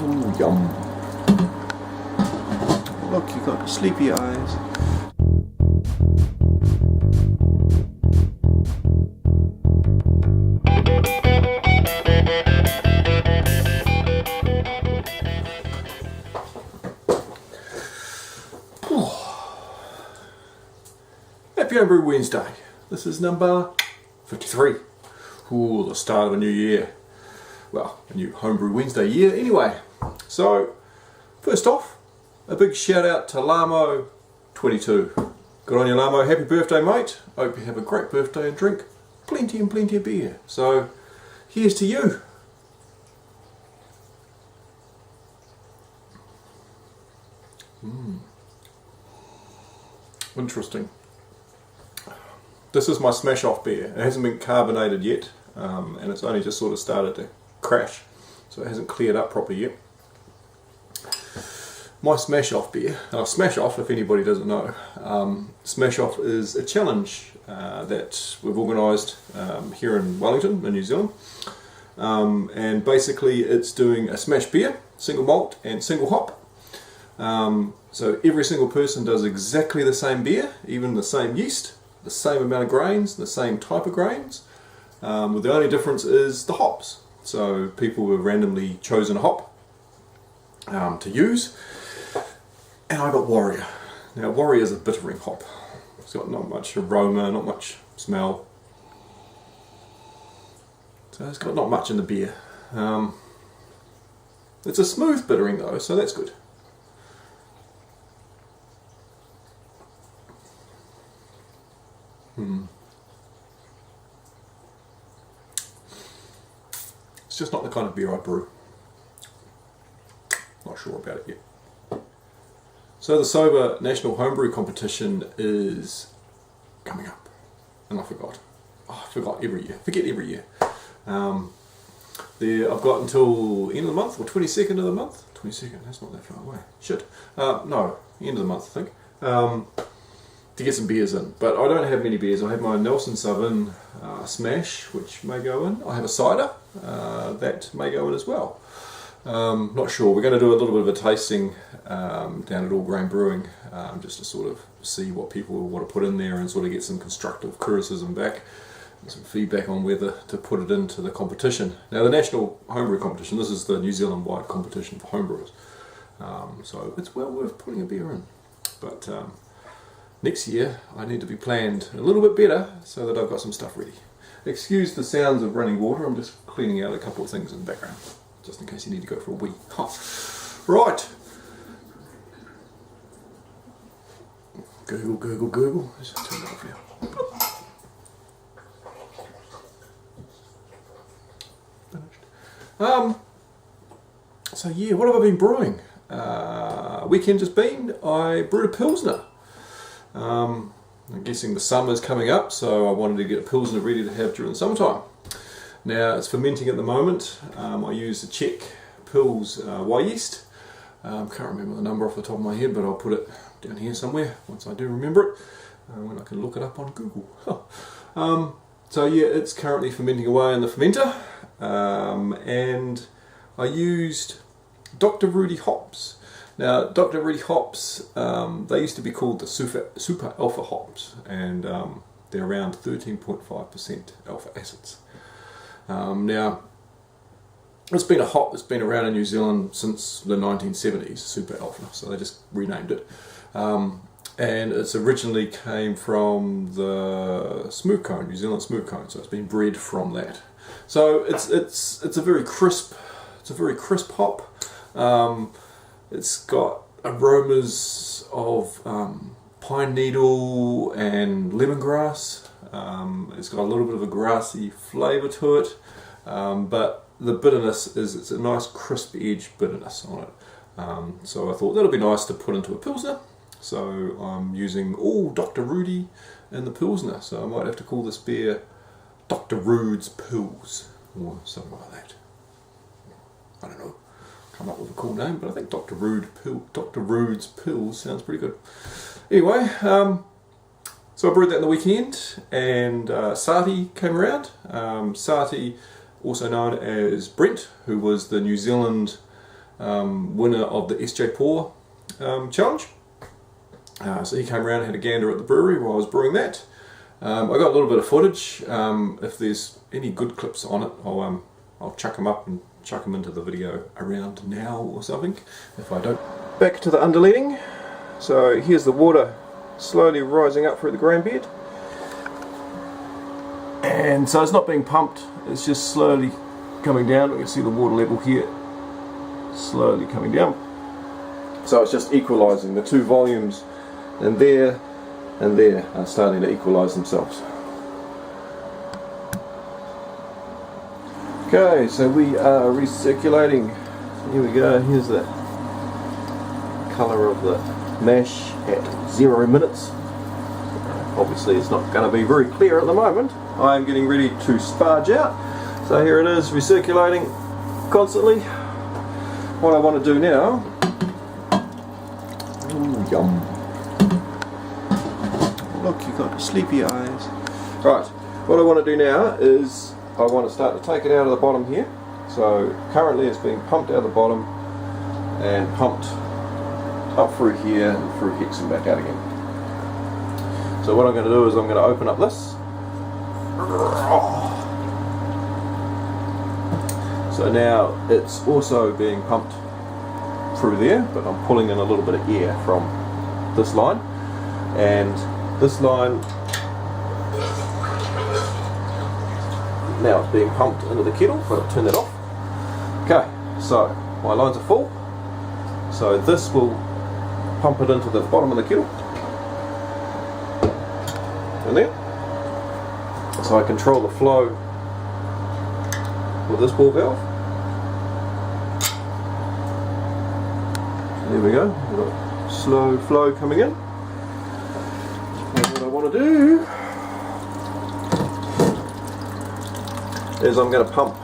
Oh, yum. Look, you got sleepy eyes. Happy Homebrew Wednesday. This is number 53. Ooh, the start of a new year. Well, a new Homebrew Wednesday year anyway. So, first off, a big shout out to Lamo22. Good on you, Lamo. Happy birthday, mate. Hope you have a great birthday and drink plenty and plenty of beer. So, here's to you. Interesting. This is my smash off beer. It hasn't been carbonated yet, and it's only just sort of started to crash, so it hasn't cleared up properly yet. My smash off beer, smash off, if anybody doesn't know, smash off is a challenge that we've organised here in Wellington, in New Zealand, and basically it's doing a smash beer, single malt and single hop. So every single person does exactly the same beer, even the same yeast, the same amount of grains, the same type of grains. Well, the only difference is the hops. So people have randomly chosen a hop to use, and I got Warrior. Now Warrior is a bittering hop. It's got not much aroma, not much smell. So it's got not much in the beer. It's a smooth bittering though, so that's good. It's just not the kind of beer I brew. Not sure about it yet. So the SOBA National Homebrew Competition is coming up, and I forgot. Oh, I forgot every year. Forget every year. I've got until end of the month, or 22nd of the month. 22nd. That's not that far away. Shit. No, end of the month, I think. To get some beers in, but I don't have many beers. I have my Nelson Southern Smash, which may go in. I have a cider that may go in as well. Not sure. We're going to do a little bit of a tasting down at All Grain Brewing, just to sort of see what people want to put in there and sort of get some constructive criticism back, and some feedback on whether to put it into the competition. Now, the National Homebrew Competition, this is the New Zealand-wide competition for homebrewers, so it's well worth putting a beer in. But next year I need to be planned a little bit better so that I've got some stuff ready. Excuse the sounds of running water, I'm just cleaning out a couple of things in the background, just in case you need to go for a wee. Right. Gurgle, gurgle, gurgle. Let's just turn it off now. Finished. So yeah, what have I been brewing? Weekend just been, I brewed a Pilsner. I'm guessing the summer's coming up, so I wanted to get a Pilsner ready to have during the summertime. Now it's fermenting at the moment. I use the Czech Pils Y yeast. Can't remember the number off the top of my head, but I'll put it down here somewhere once I do remember it, when I can look it up on Google. So yeah, it's currently fermenting away in the fermenter, and I used Dr Rudi Hops. Now, Dr Rudi Hops, they used to be called the super alpha hops, and they're around 13.5% alpha acids. Now, it's been a hop that's been around in New Zealand since the 1970s, super alpha, so they just renamed it. And it's originally came from the smooth cone, New Zealand smooth cone, so it's been bred from that. So it's a very crisp hop. It's got aromas of pine needle and lemongrass. It's got a little bit of a grassy flavour to it, but the bitterness it's a nice crisp edge bitterness on it. So I thought that'll be nice to put into a Pilsner. So I'm using all Dr Rudi in the Pilsner. So I might have to call this beer Dr Rude's Pils or something like that. I don't know. Come up with a cool name, but I think Dr Rude's Pils sounds pretty good. Anyway, so I brewed that in the weekend, and Sarty came around. Sarty, also known as Brent, who was the New Zealand winner of the SJ Pour challenge. So he came around and had a gander at the brewery while I was brewing that. I got a little bit of footage. If there's any good clips on it, I'll chuck them up and chuck them into the video around now or something, if I don't. Back to the underleading. So here's the water slowly rising up through the grain bed. And so it's not being pumped, it's just slowly coming down. We can see the water level here slowly coming down. So it's just equalising the two volumes, and there are starting to equalise themselves. Okay, so we are recirculating. Here we go, here's the colour of the mash at 0 minutes. Obviously it's not going to be very clear at the moment. I am getting ready to sparge out. So here it is, recirculating constantly. What I want to do now, ooh, yum. Look, you've got sleepy eyes. Right, what I want to do now is I want to start to take it out of the bottom here. So currently it's being pumped out of the bottom and pumped up through here and through Hex and back out again. So what I'm going to do is I'm going to open up this. So now it's also being pumped through there, but I'm pulling in a little bit of air from this line, and this line now it's being pumped into the kettle, but I'll turn that off. Okay, so my lines are full, so this will pump it into the bottom of the kettle, and there. So I control the flow with this ball valve. There we go, we've got slow flow coming in. And what I want to do is I'm going to pump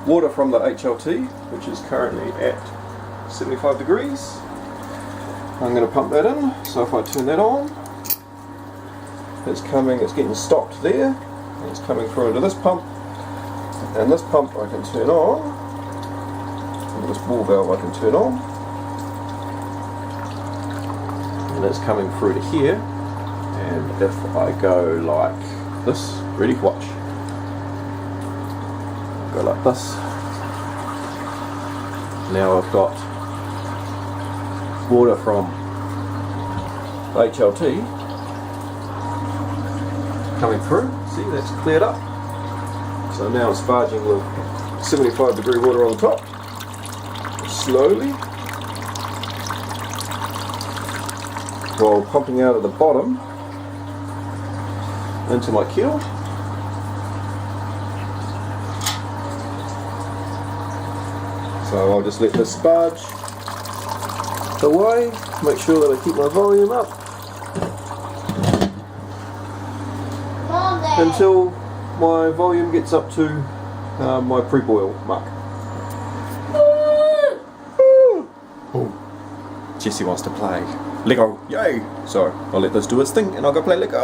water from the HLT, which is currently at 75 degrees. I'm going to pump that in, so if I turn that on, it's getting stopped there, and it's coming through into this pump, and this pump I can turn on, and this ball valve I can turn on, and it's coming through to here, and if I go like this, ready, watch, go like this, now I've got water from HLT coming through. See, that's cleared up. So now I'm sparging with 75 degree water on the top, slowly, while pumping out of the bottom into my kettle. So I'll just let this sparge away, make sure that I keep my volume up until my volume gets up to my pre-boil mark. Oh, Jessie wants to play Lego, yay! So I'll let this do its thing and I'll go play Lego.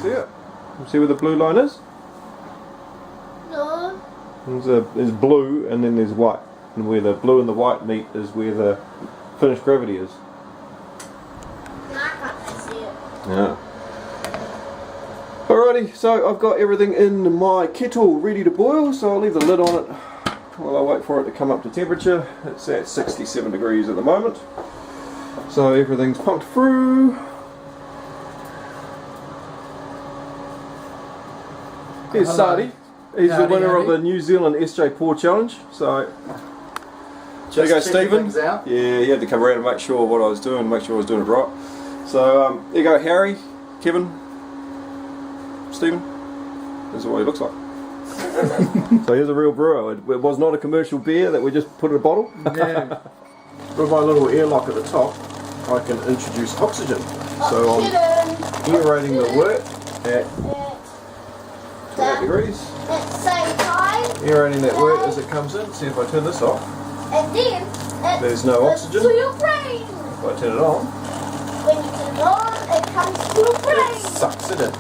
See it? See where the blue line is? No. There's blue and then there's white. And where the blue and the white meet is where the finished gravity is. I can't see it. Yeah. Alrighty, so I've got everything in my kettle ready to boil, so I'll leave the lid on it while I wait for it to come up to temperature. It's at 67 degrees at the moment. So everything's pumped through. Here's Sarty. He's the winner of the New Zealand SJ Pour Challenge. So there you go, Stephen. Yeah, he had to come around and make sure what I was doing, make sure I was doing it right. So there you go, Harry, Kevin, Stephen. This is what he looks like. So here's a real brewer. It was not a commercial beer that we just put in a bottle. Yeah. With my little airlock at the top, I can introduce oxygen. So I'm aerating the wort at 28 degrees. At the same time. Aerating that wort as it comes in. See if I turn this off. And then there's no oxygen. To your brain. If I turn it on. When you turn it on, it comes to your brain. It sucks it in.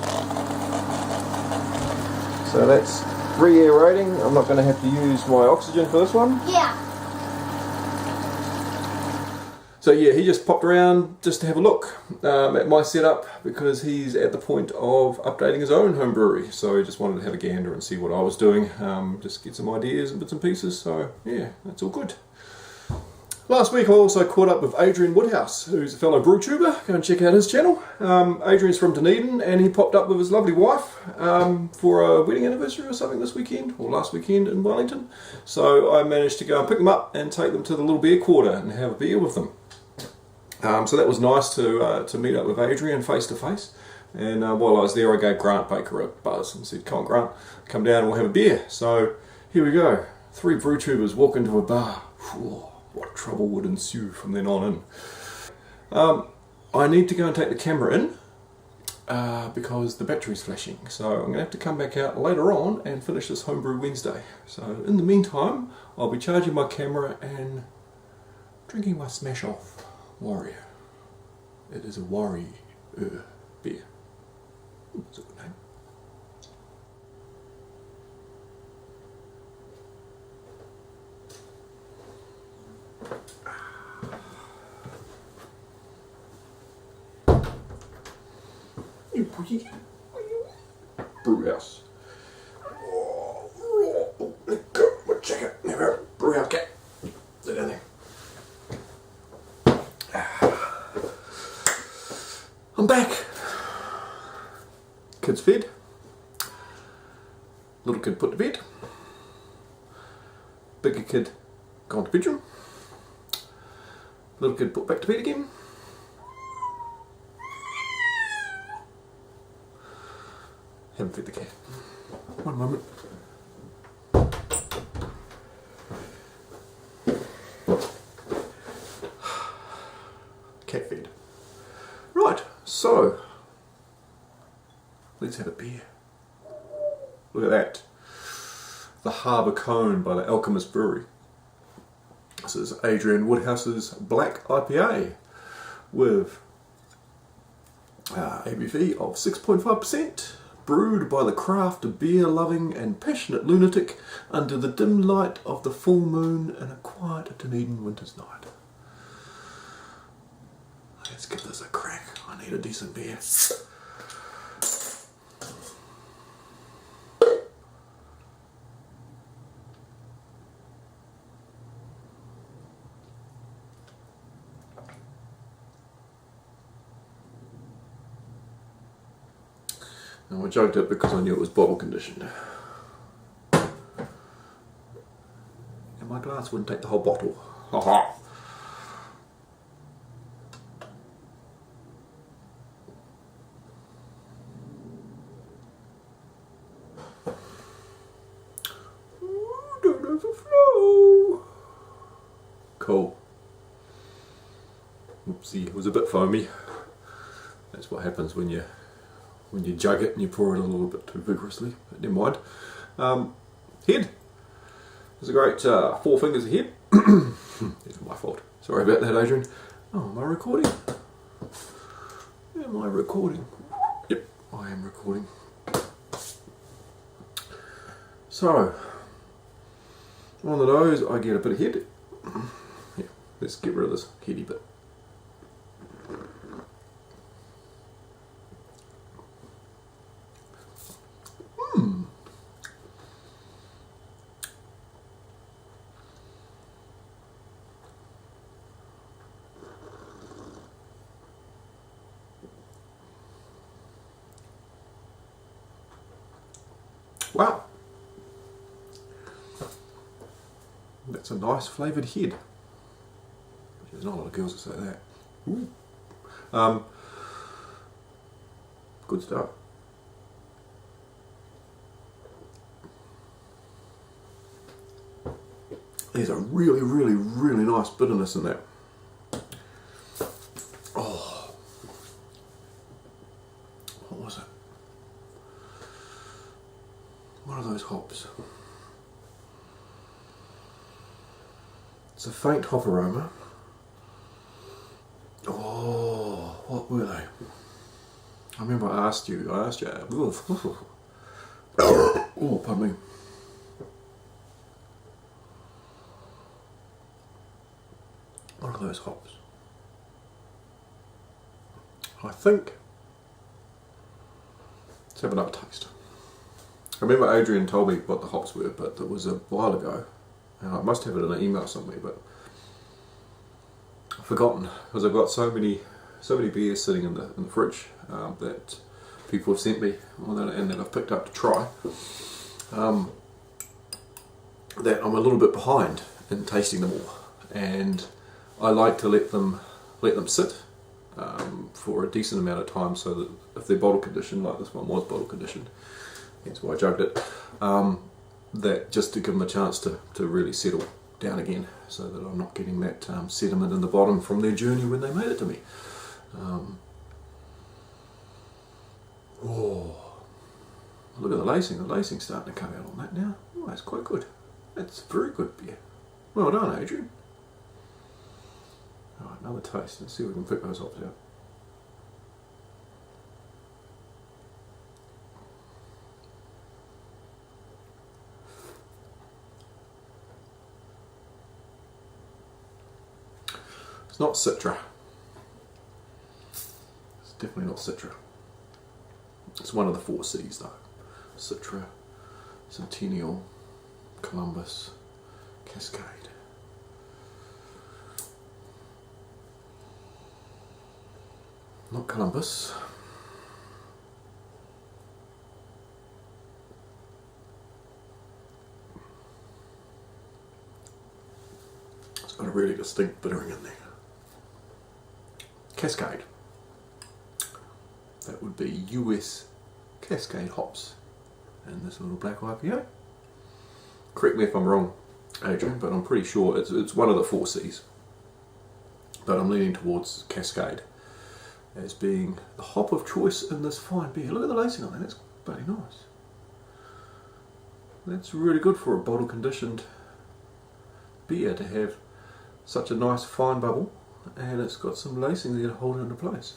So that's re-aerating. I'm not going to have to use my oxygen for this one. Yeah. So yeah, he just popped around just to have a look at my setup because he's at the point of updating his own home brewery. So he just wanted to have a gander and see what I was doing, just get some ideas and bits and pieces. So yeah, that's all good. Last week I also caught up with Adrian Woodhouse, who's a fellow brew tuber. Go and check out his channel. Adrian's from Dunedin and he popped up with his lovely wife for a wedding anniversary or something this weekend, or last weekend in Wellington. So I managed to go and pick them up and take them to the little beer quarter and have a beer with them. So that was nice to meet up with Adrian face to face. And while I was there I gave Grant Baker a buzz and said, "Come on Grant, come down and we'll have a beer." So here we go. 3 brew tubers walk into a bar. Whew. What trouble would ensue from then on in. I need to go and take the camera in because the battery's flashing. So I'm going to have to come back out later on and finish this Homebrew Wednesday. So in the meantime, I'll be charging my camera and drinking my Smash Off Warrior. It is a Warrior beer. That's a good name. Brewhouse. Oh, go. Check it. Never. Brewhouse cat. Sit down there. I'm back. Kids fed. Little kid put to bed. Bigger kid gone to bedroom. Little kid put back to bed again. Haven't fed the cat. One moment. Cat fed. Right, so let's have a beer. Look at that. The Harbour Cone by the Alchemist Brewery. This is Adrian Woodhouse's Black IPA with ABV of 6.5%. Brewed by the craft beer-loving and passionate lunatic under the dim light of the full moon in a quiet Dunedin winter's night. Let's give this a crack. I need a decent beer. Now I jugged it because I knew it was bottle conditioned. And my glass wouldn't take the whole bottle. Haha. Don't overflow. Cool. Oopsie, it was a bit foamy. That's what happens when you jug it and you pour it a little bit too vigorously, but never mind. Head. There's a great 4 fingers ahead. It's my fault. Sorry about that, Adrian. Oh, am I recording? Am I recording? Yep, I am recording. So, on the nose I get a bit of head. Yeah, let's get rid of this heady bit. Wow, that's a nice flavoured head. There's not a lot of girls that say that. Ooh. Good start. There's a really nice bitterness in that. Oh, what was it? What are those hops? It's a faint hop aroma. Oh, what were they? I remember I asked you. Oh, pardon me. those hops. I think, let's have another taste. I remember Adrian told me what the hops were, but it was a while ago. And I must have it in an email somewhere, but I've forgotten, because I've got so many beers sitting in the fridge that people have sent me, and that I've picked up to try, that I'm a little bit behind in tasting them all, and I like to let them sit for a decent amount of time, so that if they're bottle conditioned, like this one was bottle conditioned, that's why I jugged it, that just to give them a chance to really settle down again, so that I'm not getting that sediment in the bottom from their journey when they made it to me. Oh, look at the lacing's starting to come out on that now. Oh, that's quite good. That's very good beer. Well done, Adrian. Alright, another taste. Let's see if we can pick those hops out. It's not Citra. It's definitely not Citra. It's one of the 4 C's though. Citra, Centennial, Columbus, Cascade. Not Columbus. It's got a really distinct bittering in there. Cascade. That would be US Cascade hops and this little black IPA. Correct me if I'm wrong, Adrian, but I'm pretty sure it's one of the 4 C's. But I'm leaning towards Cascade as being the hop of choice in this fine beer. Look at the lacing on that, that's bloody nice. That's really good for a bottle conditioned beer to have such a nice fine bubble, and it's got some lacing there to hold it into place.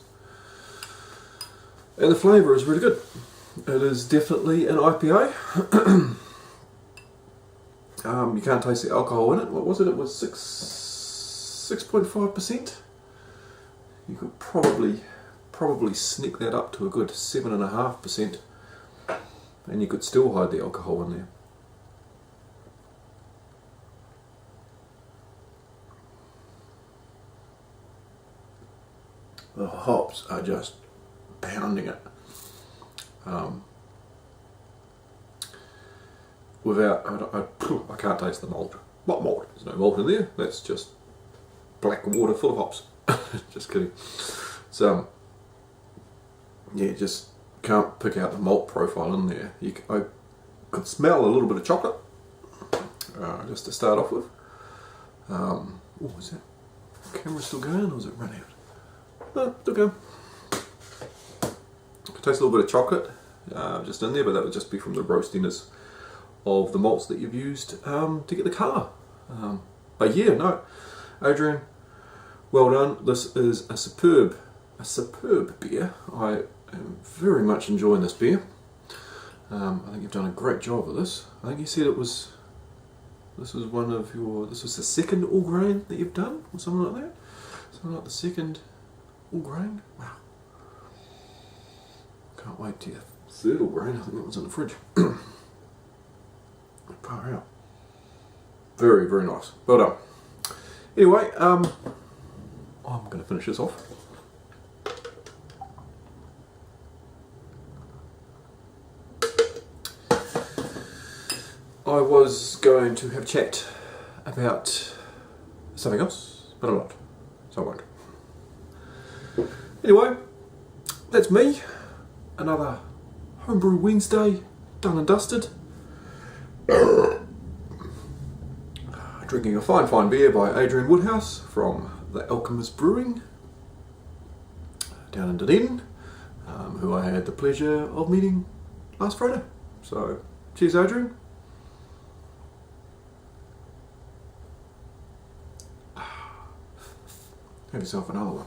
And the flavour is really good. It is definitely an IPA. You can't taste the alcohol in it. What was it? It was 6.5%. You could probably sneak that up to a good 7.5%, and you could still hide the alcohol in there. The hops are just pounding it. I can't taste the malt. What malt? There's no malt in there. That's just black water full of hops. Just kidding. So yeah, just can't pick out the malt profile in there. I could smell a little bit of chocolate, just to start off with. What was that? Camera still going, or is it run out? No, still going. Could taste a little bit of chocolate just in there, but that would just be from the roastiness of the malts that you've used to get the colour. But yeah, no, Adrian, well done. This is a superb beer. I am very much enjoying this beer. I think you've done a great job with this. I think you said this was the second all grain that you've done, or something like that. Something like the second all grain. Wow. Can't wait to your third all grain. I think that was in the fridge. Far out. Very, very nice. Well done. Anyway, I'm going to finish this off. I was going to have a chat about something else, but I'm not, so I won't. Anyway, that's me. Another Homebrew Wednesday done and dusted. Drinking a fine beer by Adrian Woodhouse from the Alchemist Brewing down in Dunedin, who I had the pleasure of meeting last Friday. So, cheers, Adrian. Have yourself another one.